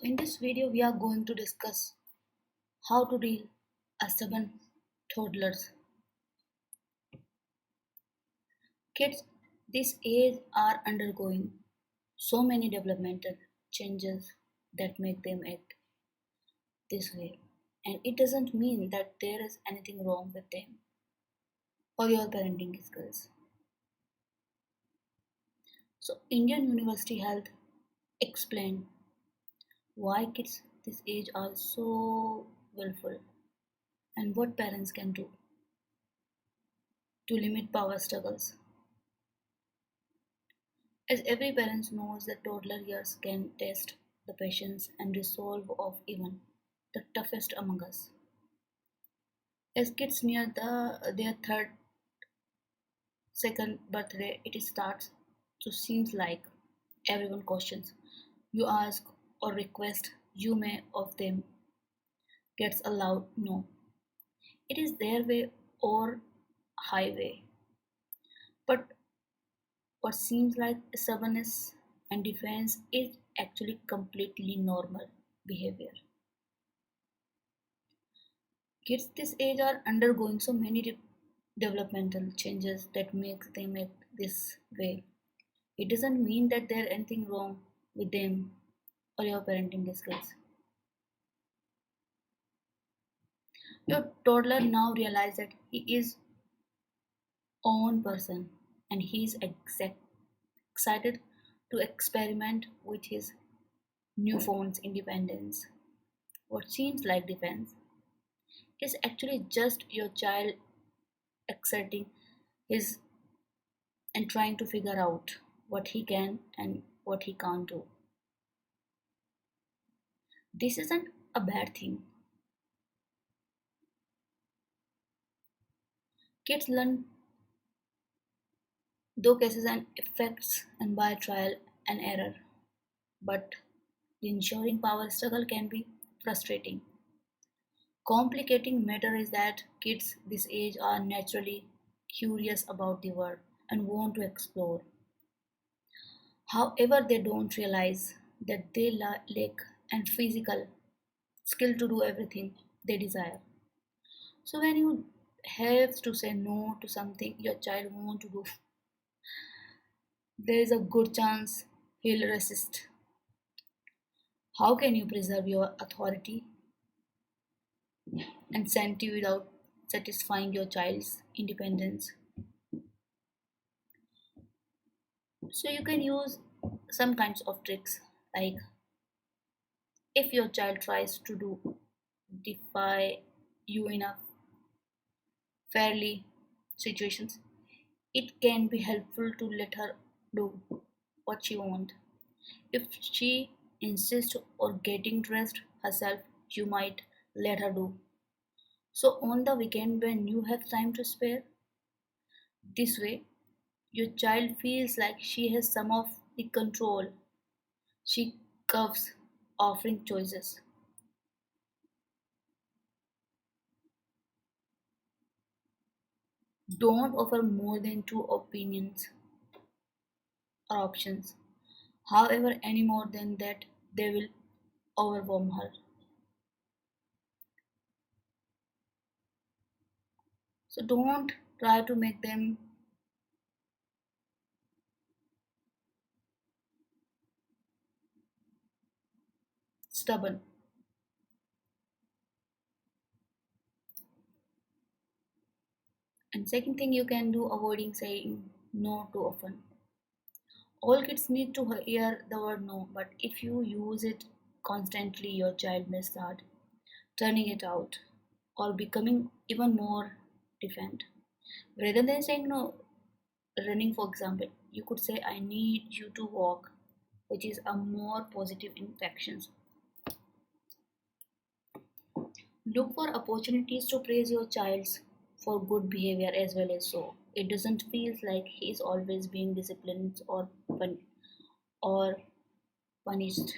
So in this video we are going to discuss how to deal a stubborn toddlers. Kids this age are undergoing so many developmental changes that make them act this way. And it doesn't mean that there is anything wrong with them or your parenting skills. So Indian University Health explained why kids this age are so willful and what parents can do to limit power struggles. As every parent knows that toddler years can test the patience and resolve of even the toughest among us. As kids near their third, second birthday, it starts to seem like everyone questions. You ask or request you may of them gets a loud no. It is their way or highway. But what seems like stubbornness and defense is actually completely normal behavior. Kids this age are undergoing so many developmental changes that make them act this way. It doesn't mean that there's anything wrong with them or your parenting skills. Your toddler now realizes that he is own person and he is excited to experiment with his newfound independence. What seems like defense is actually just your child exerting his and trying to figure out what he can and what he can't do. This isn't a bad thing. Kids learn though cases and effects and by trial and error, but the ensuring power struggle can be frustrating. Complicating matter is that kids this age are naturally curious about the world and want to explore. However, they don't realize that they lack and physical skill to do everything they desire. So when you have to say no to something your child wants to do, there is a good chance he'll resist. How can you preserve your authority and sanity without satisfying your child's independence? So you can use some kinds of tricks like if your child tries to do defy you in a fairly situations, it can be helpful to let her do what she wants. If she insists on getting dressed herself, you might let her do. So on the weekend when you have time to spare, this way your child feels like she has some of the control. She curves offering choices. Don't offer more than two opinions or options. However, any more than that, they will overwhelm her. So don't try to make them stubborn. And second thing you can do avoiding saying no too often. All kids need to hear the word no, but if you use it constantly, your child may start turning it out or becoming even more defiant. Rather than saying no, running for example, you could say, I need you to walk, which is a more positive interactions. Look for opportunities to praise your child for good behavior as well as so. It doesn't feel like he is always being disciplined or punished.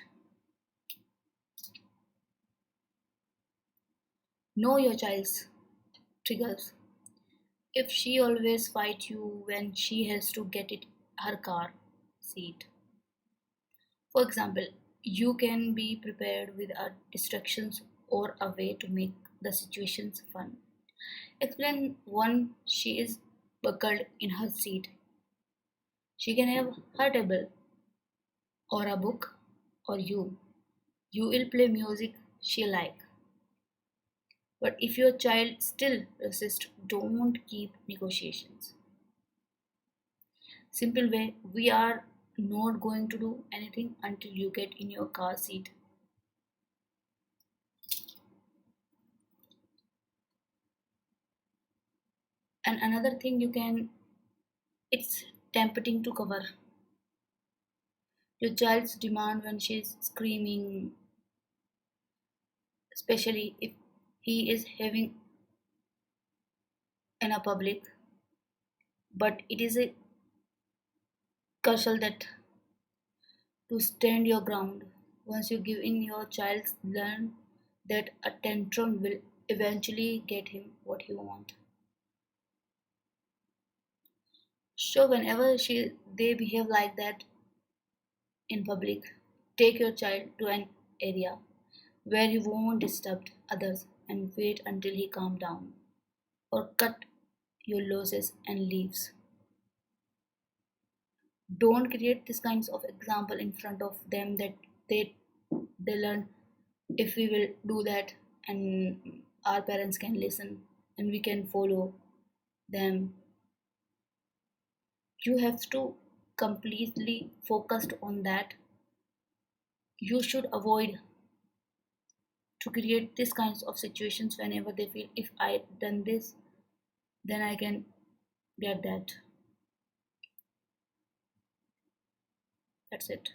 Know your child's triggers. If she always fight you when she has to get it her car seat. For example, You can be prepared with a distractions or a way to make the situations fun. Explain one she is buckled in her seat. She can have her table or a book or you. You will play music she like. But if your child still persists, don't keep negotiations. Simple way, we are not going to do anything until you get in your car seat. And another thing you can, it's tempting to cover your child's demand when she's screaming, especially if he is having in a public. But it is a crucial that to stand your ground. Once you give in, your child learn that a tantrum will eventually get him what he wants. So whenever they behave like that in public, take your child to an area where he won't disturb others and wait until he calm down or cut your losses and leaves. Don't create this kinds of example in front of them that they they learn if we will do that and our parents can listen and we can follow them. You have to completely focused on that. You should avoid to create these kinds of situations whenever they feel if I done this then I can get that. That's it.